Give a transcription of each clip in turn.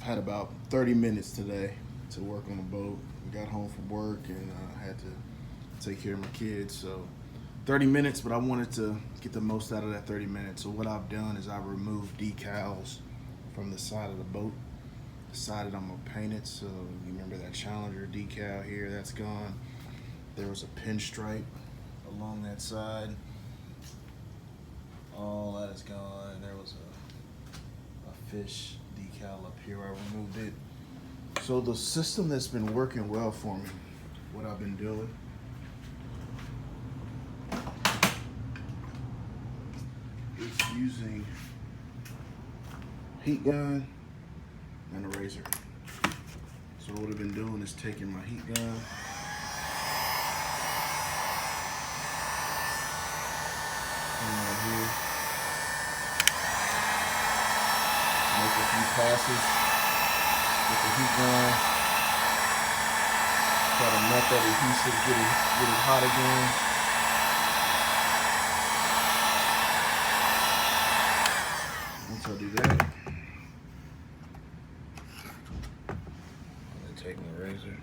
Had about 30 minutes today to work on the boat. We got home from work and had to take care of my kids. So 30 minutes, but I wanted to get the most out of that 30 minutes. So what I've done is I've removed decals from the side of the boat. Decided I'm gonna paint it. So you remember that Challenger decal here, that's gone. There was a pinstripe along that side. All that is gone. And there was a fish decal up here. I removed it. So the system that's been working well for me, what I've been doing, is using heat gun and a razor. So what I've been doing is taking my heat gun, right here, make a few passes with the heat gun, try to melt that adhesive, get it hot again. Once I do that, I'm gonna take my razor,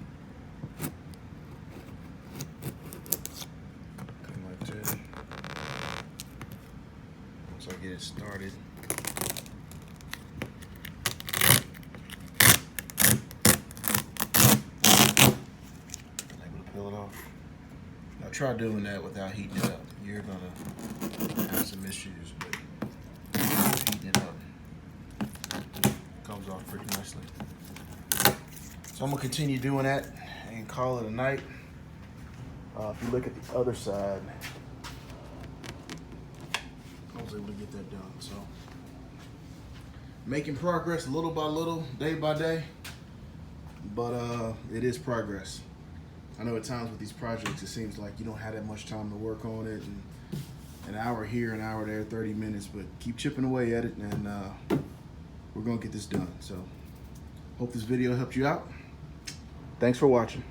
come like that. Once I get it started, peel it off. Now try doing that without heating it up. You're gonna have some issues, but heating it up comes off pretty nicely. So I'm gonna continue doing that and call it a night. If you look at the other side, I was able to get that done. So making progress little by little, day by day, but it is progress. I know at times with these projects, it seems like you don't have that much time to work on it, and an hour here, an hour there, 30 minutes, but keep chipping away at it, and we're gonna get this done. So hope this video helped you out. Thanks for watching.